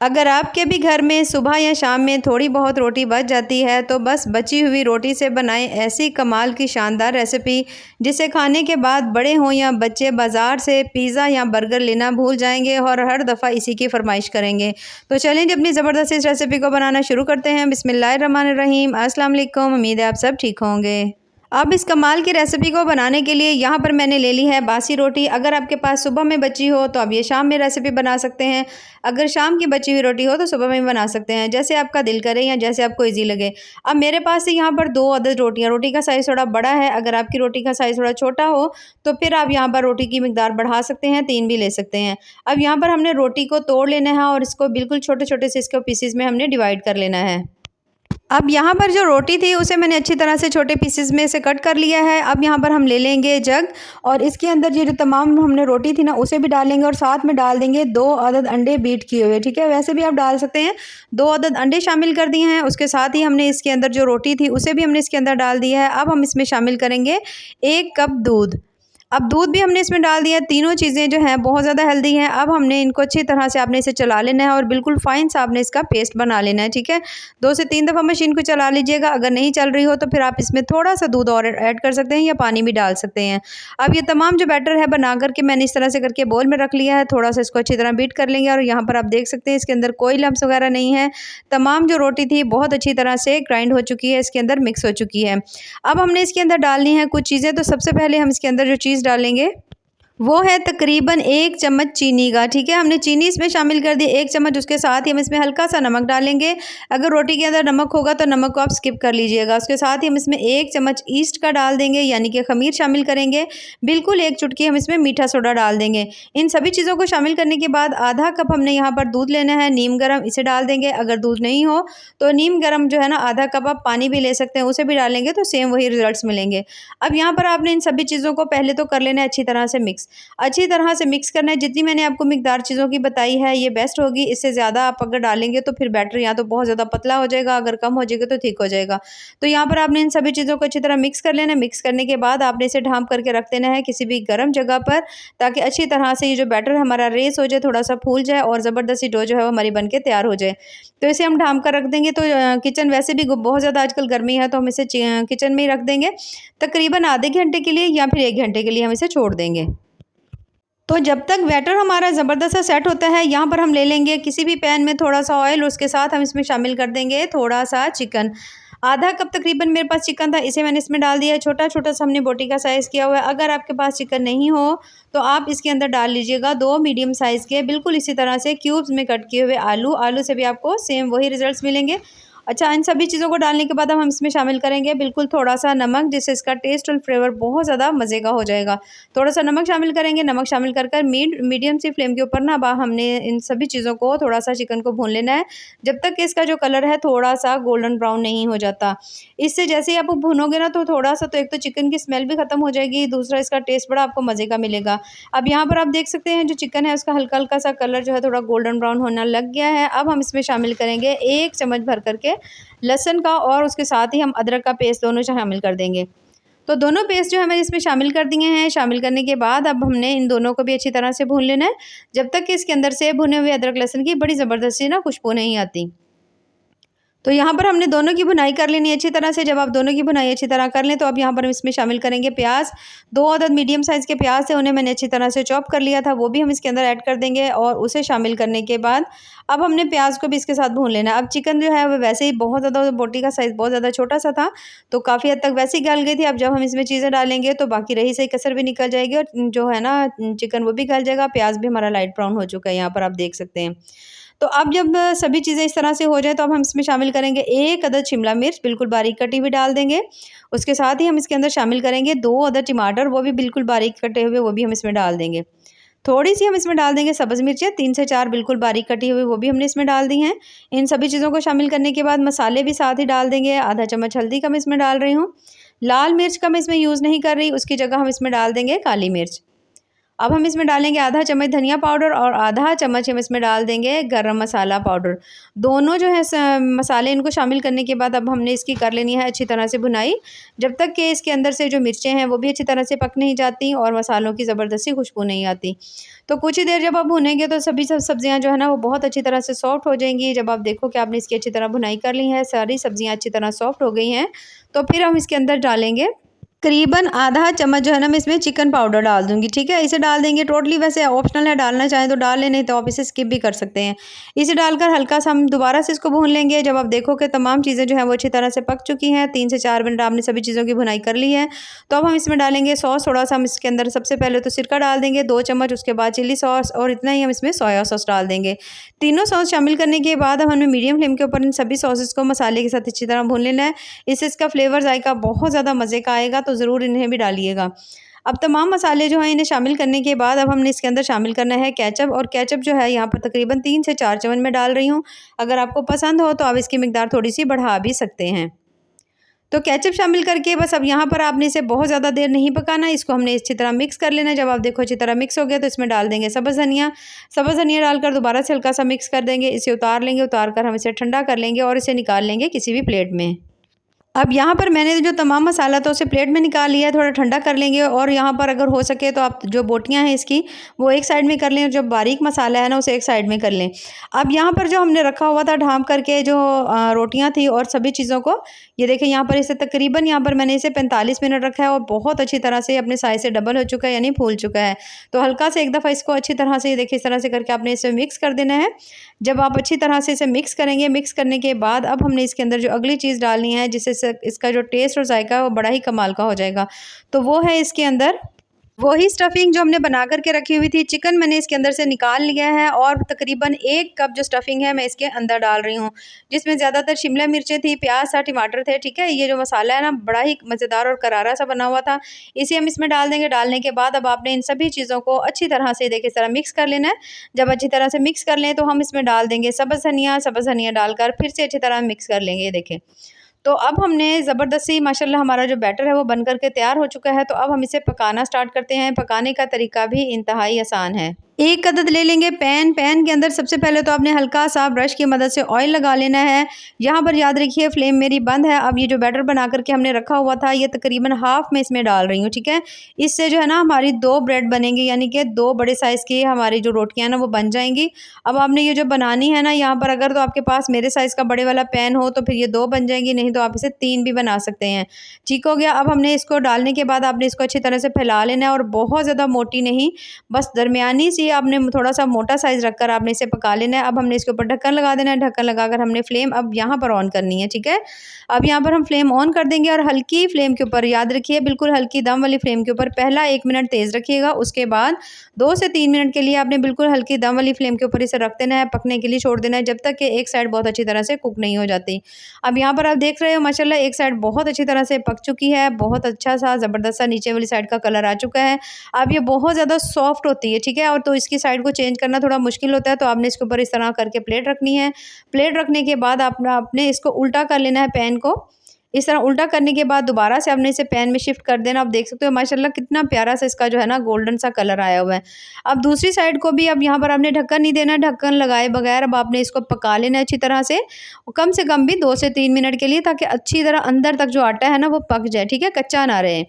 अगर आपके भी घर में सुबह या शाम में थोड़ी बहुत रोटी बच जाती है तो बस बची हुई रोटी से बनाएं ऐसी कमाल की शानदार रेसिपी जिसे खाने के बाद बड़े हों या बच्चे बाज़ार से पिज़्ज़ा या बर्गर लेना भूल जाएंगे और हर दफ़ा इसी की फरमाइश करेंगे। तो चलें जी अपनी ज़बरदस्त इस रेसिपी को बनाना शुरू करते हैं। बिस्मिल्लाहिर्रहमानिर्रहीम। अस्सलाम वालेकुम। उम्मीद है आप सब ठीक होंगे। अब इस कमाल की रेसिपी को बनाने के लिए यहाँ पर मैंने ले ली है बासी रोटी। अगर आपके पास सुबह में बची हो तो आप ये शाम में रेसिपी बना सकते हैं। अगर शाम की बची हुई रोटी हो तो सुबह में भी बना सकते हैं, जैसे आपका दिल करे या जैसे आपको ईजी लगे। अब मेरे पास यहाँ पर 2 अदद रोटियाँ, रोटी का साइज़ थोड़ा बड़ा है। अगर आपकी रोटी का साइज़ थोड़ा छोटा हो तो फिर आप यहाँ पर रोटी की मिकदार बढ़ा सकते हैं, 3 भी ले सकते हैं। अब यहाँ पर हमने रोटी को तोड़ लेना है और इसको बिल्कुल छोटे-छोटे से इसको पीसेज़ में हमने डिवाइड कर लेना है। अब यहाँ पर जो रोटी थी उसे मैंने अच्छी तरह से छोटे पीसेस में से कट कर लिया है। अब यहाँ पर हम ले लेंगे जग और इसके अंदर ये जो तमाम हमने रोटी थी ना उसे भी डालेंगे और साथ में डाल देंगे 2 अदद अंडे बीट किए हुए। ठीक है, वैसे भी आप डाल सकते हैं। 2 अदद अंडे शामिल कर दिए हैं। उसके साथ ही हमने इसके अंदर जो रोटी थी उसे भी हमने इसके अंदर डाल दिया है। अब हम इसमें शामिल करेंगे 1 कप दूध। अब दूध भी हमने इसमें डाल दिया है। तीनों चीज़ें जो हैं बहुत ज़्यादा हेल्दी हैं। अब हमने इनको अच्छी तरह से आपने इसे चला लेना है और बिल्कुल फ़ाइन सा आपने इसका पेस्ट बना लेना है। ठीक है, 2 से 3 दफ़ा मशीन को चला लीजिएगा। अगर नहीं चल रही हो तो फिर आप इसमें थोड़ा-सा दूध और ऐड कर सकते हैं या पानी भी डाल सकते हैं। अब ये तमाम जो बैटर है बना कर के मैंने इस तरह से करके बोल में रख लिया है। थोड़ा-सा इसको अच्छी तरह बीट कर लेंगे और यहाँ पर आप देख सकते हैं इसके अंदर कोई लम्स वगैरह नहीं है। तमाम जो रोटी थी बहुत अच्छी तरह से ग्राइंड हो चुकी है, इसके अंदर मिक्स हो चुकी है। अब हमने इसके अंदर डालनी है कुछ चीज़ें। तो सबसे पहले हम इसके अंदर जो चीज़ डालेंगे वो है तकरीबन 1 चम्मच चीनी का। ठीक है, हमने चीनी इसमें शामिल कर दी 1 चम्मच। उसके साथ ही हम इसमें हल्का सा नमक डालेंगे। अगर रोटी के अंदर नमक होगा तो नमक को आप स्किप कर लीजिएगा। उसके साथ ही हम इसमें 1 चम्मच ईस्ट का डाल देंगे, यानी कि खमीर शामिल करेंगे। बिल्कुल 1 चुटकी हम इसमें मीठा सोडा डाल देंगे। इन सभी चीज़ों को शामिल करने के बाद आधा कप हमने यहाँ पर दूध लेना है, नीम गर्म, इसे डाल देंगे। अगर दूध नहीं हो तो नीम गर्म जो है ना आधा कप आप पानी भी ले सकते हैं, उसे भी डालेंगे तो सेम वही रिजल्ट्स मिलेंगे। अब यहाँ पर आपने इन सभी चीज़ों को पहले तो कर लेना है अच्छी तरह से मिक्स। अच्छी तरह से मिक्स करना है। जितनी मैंने आपको मिकदार चीज़ों की बताई है ये बेस्ट होगी। इससे ज़्यादा आप अगर डालेंगे तो फिर बैटर या तो बहुत ज़्यादा पतला हो जाएगा, अगर कम हो जाएगा तो ठीक हो जाएगा। तो यहाँ पर आपने इन सभी चीज़ों को अच्छी तरह मिक्स कर लेना है। मिक्स करने के बाद आपने इसे ढाँप करके रख देना है किसी भी गर्म जगह पर, ताकि अच्छी तरह से ये जो बैटर हमारा रेस हो जाए, थोड़ा-सा फूल जाए और ज़बरदस्ती डो जो है वो हमारी बन के तैयार हो जाए। तो इसे हम ढाँप कर रख देंगे। तो किचन वैसे भी बहुत ज़्यादा आजकल गर्मी है तो हम इसे किचन में ही रख देंगे। तकरीबन आधे घंटे के लिए या फिर 1 घंटे के लिए हम इसे छोड़ देंगे। तो जब तक बैटर हमारा ज़बरदस्त सा सेट होता है, यहाँ पर हम ले लेंगे किसी भी पैन में थोड़ा-सा ऑयल। उसके साथ हम इसमें शामिल कर देंगे थोड़ा-सा चिकन। आधा कप तकरीबन मेरे पास चिकन था, इसे मैंने इसमें डाल दिया है। छोटा-छोटा सा हमने बोटी का साइज़ किया हुआ है। अगर आपके पास चिकन नहीं हो तो आप इसके अंदर डाल लीजिएगा 2 मीडियम साइज़ के बिल्कुल इसी तरह से क्यूब्स में कट किए हुए आलू। आलू से भी आपको सेम वही रिज़ल्ट्स मिलेंगे। अच्छा, इन सभी चीज़ों को डालने के बाद अब हम इसमें शामिल करेंगे बिल्कुल थोड़ा-सा नमक, जिससे इसका टेस्ट और फ्लेवर बहुत ज़्यादा मज़े का हो जाएगा। थोड़ा-सा नमक शामिल करेंगे। नमक शामिल कर मीडियम सी फ्लेम के ऊपर ना अब हमने इन सभी चीज़ों को थोड़ा-सा चिकन को भून लेना है, जब तक कि इसका जो कलर है थोड़ा-सा गोल्डन ब्राउन नहीं हो जाता। इससे जैसे ही आप भूनोगे ना तो थोड़ा-सा तो एक तो चिकन की स्मेल भी ख़त्म हो जाएगी, दूसरा इसका टेस्ट बड़ा आपको मज़े का मिलेगा। अब यहाँ पर आप देख सकते हैं जो चिकन है उसका हल्का-हल्का सा कलर जो है थोड़ा गोल्डन ब्राउन होना लग गया है। अब हम इसमें शामिल करेंगे 1 चम्मच भर कर के लहसुन का और उसके साथ ही हम अदरक का पेस्ट दोनों शामिल कर देंगे। तो दोनों पेस्ट जो है मैंने इसमें शामिल कर दिए हैं। शामिल करने के बाद अब हमने इन दोनों को भी अच्छी तरह से भून लेना है, जब तक कि इसके अंदर से भुने हुए अदरक लहसुन की बड़ी ज़बरदस्ती ना खुशबू नहीं आती। तो यहाँ पर हमने दोनों की भुनाई कर लेनी है अच्छी तरह से। जब आप दोनों की भुनाई अच्छी तरह कर लें तो अब यहाँ पर हम इसमें शामिल करेंगे प्याज। 2 अदद मीडियम साइज़ के प्याज थे, उन्हें मैंने अच्छी तरह से चॉप कर लिया था, वो भी हम इसके अंदर ऐड कर देंगे। और उसे शामिल करने के बाद अब हमने प्याज को भी इसके साथ भून लेना है। अब चिकन जो है वो वैसे ही बहुत ज़्यादा बोटी का साइज़ बहुत ज़्यादा छोटा सा था, तो काफ़ी हद तक वैसे ही गल गई थी। अब जब हम इसमें चीज़ें डालेंगे तो बाकी रही सही कसर भी निकल जाएगी और जो है ना चिकन वो भी गल जाएगा। प्याज भी हमारा लाइट ब्राउन हो चुका है, यहाँ पर आप देख सकते हैं। तो अब जब सभी चीज़ें इस तरह से हो जाए तो अब हम इसमें शामिल करेंगे 1 अदद शिमला मिर्च बिल्कुल बारीक कटी हुई डाल देंगे। उसके साथ ही हम इसके अंदर शामिल करेंगे 2 अदद टमाटर, वो भी बिल्कुल बारीक कटे हुए, वो भी हम इसमें डाल देंगे। थोड़ी-सी हम इसमें डाल देंगे सब्ज़ मिर्चें, 3 से 4 बिल्कुल बारीक कटी हुई, वो भी हमने इसमें डाल दी हैं। इन सभी चीज़ों को शामिल करने के बाद मसाले भी साथ ही डाल देंगे। आधा चम्मच हल्दी का मैं इसमें डाल रही हूँ। लाल मिर्च का मैं इसमें यूज़ नहीं कर रही, उसकी जगह हम इसमें डाल देंगे काली मिर्च। अब हम इसमें डालेंगे आधा चम्मच धनिया पाउडर और आधा चम्मच हम इसमें डाल देंगे गरम मसाला पाउडर। दोनों जो है मसाले इनको शामिल करने के बाद अब हमने इसकी कर लेनी है अच्छी तरह से भुनाई, जब तक कि इसके अंदर से जो मिर्चें हैं वो भी अच्छी तरह से पक नहीं जाती और मसालों की ज़बरदस्ती खुशबू नहीं आती। तो कुछ ही देर जब आप भुनेंगे तो सभी सब्जियां जो है ना वो बहुत अच्छी तरह से सॉफ्ट हो जाएंगी। जब आप देखो कि आपने इसकी अच्छी तरह भुनाई कर ली है, सारी सब्जियां अच्छी तरह सॉफ्ट हो गई हैं, तो फिर हम इसके अंदर डालेंगे करीबन आधा चम्मच जो है ना मैं इसमें चिकन पाउडर डाल दूंगी। ठीक है, इसे डाल देंगे। टोटली वैसे ऑप्शनल है, डालना चाहें तो डाल लें, नहीं तो आप इसे स्किप भी कर सकते हैं। इसे डालकर हल्का सा हम दोबारा से इसको भून लेंगे। जब आप देखो कि तमाम चीज़ें जो है वो अच्छी तरह से पक चुकी हैं, 3 से 4 मिनट आपने सभी चीज़ों की भुनाई कर ली है, तो अब हम इसमें डालेंगे सॉस। थोड़ा सा हम इसके अंदर सबसे पहले तो सिरका डाल देंगे 2 चम्मच, उसके बाद चिली सॉस और इतना ही हम इसमें सोया सॉस डाल देंगे। तीनों सॉस शामिल करने के बाद अब हमें मीडियम फ्लेम के ऊपर इन सभी सॉसेस को मसाले के साथ अच्छी तरह भून लेना है। इससे इसका फ्लेवर जायका बहुत ज़्यादा मज़े का आएगा, तो ज़रूर इन्हें भी डालिएगा। अब तमाम मसाले जो हैं इन्हें शामिल करने के बाद अब हमने इसके अंदर शामिल करना है केचप, और केचप जो है यहाँ पर तकरीबन 3 से 4 चम्मच में डाल रही हूँ। अगर आपको पसंद हो तो आप इसकी मिकदार थोड़ी सी बढ़ा भी सकते हैं। तो केचप शामिल करके बस अब यहाँ पर आपने इसे बहुत ज़्यादा देर नहीं पकाना, इसको हमने अच्छी तरह मिक्स कर लेना है। जब आप देखो अच्छी तरह मिक्स हो गया तो इसमें डाल देंगे सब्ज़ धनिया। सब्ज़ धनिया डालकर दोबारा से हल्का सा मिक्स कर देंगे, इसे उतार लेंगे। उतार कर हम इसे ठंडा कर लेंगे और इसे निकाल लेंगे किसी भी प्लेट में। अब यहाँ पर मैंने जो तमाम मसाला था उसे प्लेट में निकाल लिया है, थोड़ा ठंडा कर लेंगे। और यहाँ पर अगर हो सके तो आप जो बोटियाँ हैं इसकी वो एक साइड में कर लें, और जो बारीक मसाला है ना उसे एक साइड में कर लें। अब यहाँ पर जो हमने रखा हुआ था ढाँप करके जो रोटियाँ थी और सभी चीज़ों को, ये देखें यहाँ पर इसे तकरीबन यहाँ पर मैंने इसे 45 मिनट रखा है और बहुत अच्छी तरह से अपने साइज़ से डबल हो चुका है, यानी फूल चुका है। तो हल्का से एक दफ़ा इसको अच्छी तरह से, ये देखिए इस तरह से करके आपने इसे मिक्स कर देना है। जब आप अच्छी तरह से इसे मिक्स करेंगे, मिक्स करने के बाद अब हमने इसके अंदर जो अगली चीज़ डालनी है जिससे इसका जो टेस्ट और जायका है वो बड़ा ही कमाल का हो जाएगा, तो वो है इसके अंदर वही स्टफिंग जो हमने बना कर के रखी हुई थी। चिकन मैंने इसके अंदर से निकाल लिया है और तकरीबन 1 कप जो स्टफिंग है मैं इसके अंदर डाल रही हूँ, जिसमें ज़्यादातर शिमला मिर्चें थी, प्याज था, टमाटर थे। ठीक है, ये जो मसाला है ना बड़ा ही मज़ेदार और करारा सा बना हुआ था, इसे हम इसमें डाल देंगे। डालने के बाद अब आपने इन सभी चीज़ों को अच्छी तरह से देखिए इस तरह मिक्स कर लेना है। जब अच्छी तरह से मिक्स कर लें तो हम इसमें डाल देंगे सब्ज़ धनिया डालकर फिर से अच्छी तरह मिक्स कर लेंगे। ये देखें, तो अब हमने ज़बरदस्ती माशाल्लाह हमारा जो बैटर है वो बन कर के तैयार हो चुका है। तो अब हम इसे पकाना स्टार्ट करते हैं। पकाने का तरीका भी इंतहाई आसान है। एक अदद ले लेंगे पैन के अंदर सबसे पहले तो आपने हल्का सा ब्रश की मदद से ऑयल लगा लेना है। यहाँ पर याद रखिए फ्लेम मेरी बंद है। अब ये जो बैटर बना करके हमने रखा हुआ था ये तकरीबन हाफ में इसमें डाल रही हूँ। ठीक है, इससे जो है ना हमारी 2 ब्रेड बनेंगी, यानी कि 2 बड़े साइज़ की हमारी जो रोटियाँ ना वो बन जाएंगी। अब आपने ये जो बनानी है ना यहाँ पर, अगर तो आपके पास मेरे साइज़ का बड़े वाला पैन हो तो फिर ये 2 बन जाएंगी, नहीं तो आप इसे 3 भी बना सकते हैं। ठीक हो गया। अब हमने इसको डालने के बाद आपने इसको अच्छी तरह से फैला लेना है, और बहुत ज़्यादा मोटी नहीं, बस दरमियानी सी आपने थोड़ा सा मोटा साइज़ रखकर आपने इसे पका लेना है। अब हमने इसके ऊपर ढक्कन लगा देना है। ढक्कन लगाकर हमने फ्लेम अब यहाँ पर ऑन करनी है। ठीक है, अब यहाँ पर हम फ्लेम ऑन कर देंगे और हल्की फ्लेम के ऊपर, याद रखिए बिल्कुल हल्की दम वाली फ्लेम के ऊपर, पहला 1 मिनट तेज़ रखिएगा, उसके बाद 2 से 3 मिनट के लिए आपने बिल्कुल हल्की दम वाली फ्लेम के ऊपर इसे रख देना है, पकने के लिए छोड़ देना है, जब तक कि एक साइड बहुत अच्छी तरह से कुक नहीं हो जाती। अब यहाँ पर आप देख रहे हो माशाल्लाह एक साइड बहुत अच्छी तरह से पक चुकी है, बहुत अच्छा सा ज़बरदस्त सा नीचे वाली साइड का कलर आ चुका है। अब ये बहुत ज़्यादा सॉफ्ट होती है। ठीक है, और तो इसकी साइड को चेंज करना थोड़ा मुश्किल होता है, तो आपने इसके ऊपर इस तरह करके प्लेट रखनी है। प्लेट रखने के बाद आपने इसको उल्टा कर लेना है पैन को। इस तरह उल्टा करने के बाद दोबारा से आपने इसे पैन में शिफ्ट कर देना। आप देख सकते हो माशाल्लाह कितना प्यारा सा इसका जो है ना गोल्डन सा कलर आया हुआ है। अब दूसरी साइड को भी अब यहाँ पर आपने ढक्कन नहीं देना, ढक्कन लगाए बगैर अब आपने इसको पका लेना है अच्छी तरह से कम भी 2 से 3 मिनट के लिए, ताकि अच्छी तरह अंदर तक जो आटा है ना वो पक जाए। ठीक है, कच्चा ना रहे।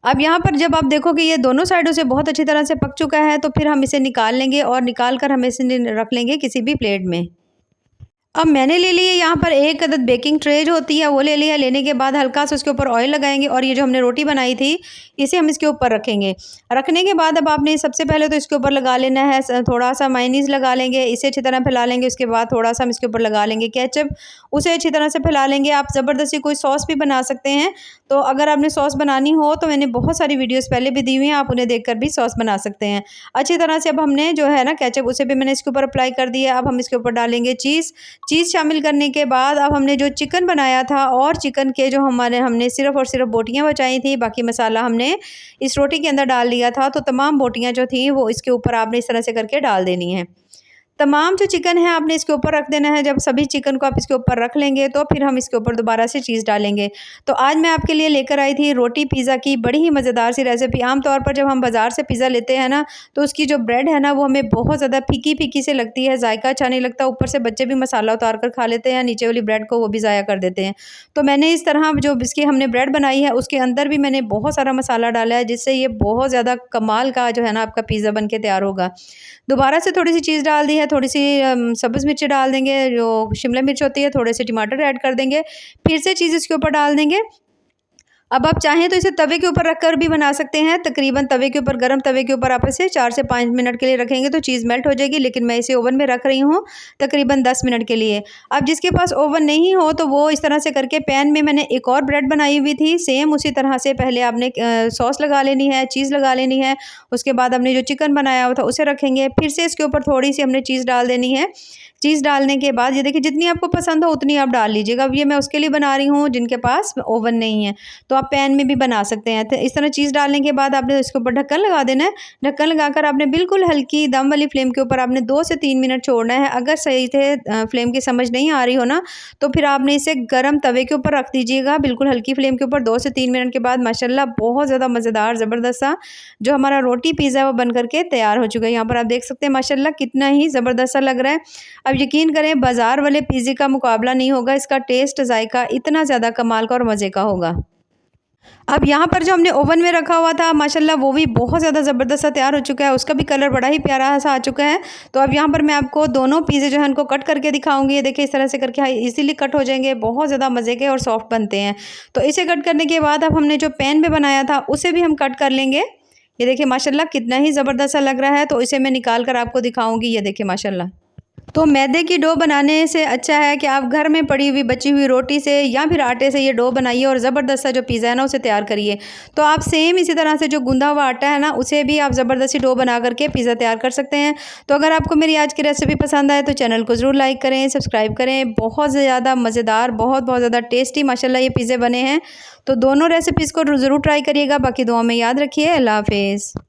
अब यहाँ पर जब आप देखो कि ये दोनों साइडों से बहुत अच्छी तरह से पक चुका है, तो फिर हम इसे निकाल लेंगे और निकाल कर हम इसे रख लेंगे किसी भी प्लेट में। अब मैंने ले ली है यहाँ पर 1 अदद बेकिंग ट्रे जो होती है वो ले लिया। लेने के बाद हल्का सा उसके ऊपर ऑयल लगाएंगे और ये जो हमने रोटी बनाई थी इसे हम इसके ऊपर रखेंगे। रखने के बाद अब आपने सबसे पहले तो इसके ऊपर लगा लेना है थोड़ा सा मायोनीज़ लगा लेंगे, इसे अच्छी तरह फैला लेंगे। उसके बाद थोड़ा सा हम इसके ऊपर लगा लेंगे केचप, उसे अच्छी तरह से फैला लेंगे। आप ज़बरदस्ती कोई सॉस भी बना सकते हैं, तो अगर आपने सॉस बनानी हो तो मैंने बहुत सारी वीडियोज़ पहले भी दी हुई हैं, आप उन्हें देख भी सॉस बना सकते हैं अच्छी तरह से। अब हमने जो है ना केचप उसे भी मैंने इसके ऊपर अप्लाई कर दिया। अब हम इसके ऊपर डालेंगे चीज़ शामिल करने के बाद अब हमने जो चिकन बनाया था और चिकन के जो हमने सिर्फ़ और सिर्फ बोटियां बचाई थी, बाकी मसाला हमने इस रोटी के अंदर डाल दिया था। तो तमाम बोटियां जो थी वो इसके ऊपर आपने इस तरह से करके डाल देनी है। तमाम जो चिकन है आपने इसके ऊपर रख देना है। जब सभी चिकन को आप इसके ऊपर रख लेंगे तो फिर हम इसके ऊपर दोबारा से चीज़ डालेंगे। तो आज मैं आपके लिए लेकर आई थी रोटी पिज़्ज़ा की बड़ी ही मज़ेदार सी रेसिपी। आम तौर पर जब हम बाज़ार से पिज़्ज़ा लेते हैं ना, तो उसकी जो ब्रेड है ना वो हमें बहुत ज़्यादा फीकी-फीकी से लगती है, जायका अच्छा नहीं लगता। ऊपर से बच्चे भी मसाला उतार कर खा लेते हैं, नीचे वाली ब्रेड को वो भी ज़ाया कर देते हैं। तो मैंने इस तरह जो इसकी हमने ब्रेड बनाई है उसके अंदर भी मैंने बहुत सारा मसाला डाला है, जिससे ये बहुत ज़्यादा कमाल का जो है ना आपका पिज़्ज़ा बन के तैयार होगा। दोबारा से थोड़ी सी चीज़ डाल दी है, थोड़ी सी सब्ज़ मिर्ची डाल देंगे, जो शिमला मिर्च होती है, थोड़े से टमाटर ऐड कर देंगे, फिर से चीज़ इसके ऊपर डाल देंगे। अब आप चाहें तो इसे तवे के ऊपर रखकर भी बना सकते हैं। तकरीबन तवे के ऊपर, गरम तवे के ऊपर आप इसे 4 से 5 मिनट के लिए रखेंगे तो चीज़ मेल्ट हो जाएगी, लेकिन मैं इसे ओवन में रख रही हूँ तकरीबन 10 मिनट के लिए। अब जिसके पास ओवन नहीं हो तो वो इस तरह से करके पैन में मैंने एक और ब्रेड बनाई हुई थी, सेम उसी तरह से पहले आपने सॉस लगा लेनी है, चीज़ लगा लेनी है। उसके बाद हमने जो चिकन बनाया हुआ था उसे रखेंगे, फिर से इसके ऊपर थोड़ी सी हमने चीज़ डाल देनी है। चीज़ डालने के बाद ये देखिए जितनी आपको पसंद हो उतनी आप डाल लीजिएगा। अब ये मैं उसके लिए बना रही हूँ जिनके पास ओवन नहीं है, तो आप पैन में भी बना सकते हैं। तो इस तरह चीज़ डालने के बाद आपने इसके ऊपर ढक्कन लगा देना है। ढक्कन लगाकर आपने बिल्कुल हल्की दम वाली फ्लेम के ऊपर आपने 2 से 3 मिनट छोड़ना है। अगर सही से फ्लेम की समझ नहीं आ रही हो ना, तो फिर आपने इसे गर्म तवे के ऊपर रख दीजिएगा बिल्कुल हल्की फ्लेम के ऊपर। 2 से 3 मिनट के बाद माशाल्लाह बहुत ज़्यादा मज़ेदार ज़बरदस्त सा जो हमारा रोटी पिज़्ज़ा वो बन करके तैयार हो चुका है। यहाँ पर आप देख सकते हैं माशाल्लाह कितना ही ज़बरदस्त सा लग रहा है। अब यकीन करें बाज़ार वाले पिज़्ज़े का मुकाबला नहीं होगा, इसका टेस्ट जायका इतना ज़्यादा कमाल का और मज़े का होगा। अब यहाँ पर जो हमने ओवन में रखा हुआ था माशाल्लाह वो भी बहुत ज़्यादा ज़बरदस्त सा तैयार हो चुका है, उसका भी कलर बड़ा ही प्यारा सा आ चुका है। तो अब यहाँ पर मैं आपको दोनों पिज़्ज़े जो है उनको कट करके दिखाऊंगी। ये देखिए इस तरह से करके इजीली कट हो जाएंगे, बहुत ज़्यादा मज़े के और सॉफ्ट बनते हैं। तो इसे कट करने के बाद अब हमने जो पैन में बनाया था उसे भी हम कट कर लेंगे। ये देखिए माशाल्लाह कितना ही ज़बरदस्त सा लग रहा है, तो इसे मैं निकाल कर आपको दिखाऊंगी। ये देखिए माशाल्लाह। तो मैदे की डो बनाने से अच्छा है कि आप घर में पड़ी हुई बची हुई रोटी से या फिर आटे से ये डो बनाइए और ज़बरदस्त सा जो पिज़्ज़ा है ना उसे तैयार करिए। तो आप सेम इसी तरह से जो गूंदा हुआ आटा है ना उसे भी आप ज़बरदस्ती डो बना करके पिज़्ज़ा तैयार कर सकते हैं। तो अगर आपको मेरी आज की रेसिपी पसंद आए तो चैनल को ज़रूर लाइक करें, सब्सक्राइब करें। बहुत ज़्यादा मज़ेदार, बहुत ज़्यादा टेस्टी माशाल्लाह ये पिज़्ज़े बने हैं। तो दोनों रेसिपीज़ को ज़रूर ट्राई करिएगा। बाकी दुआ में याद रखिए। अल्लाह हाफ़िज़।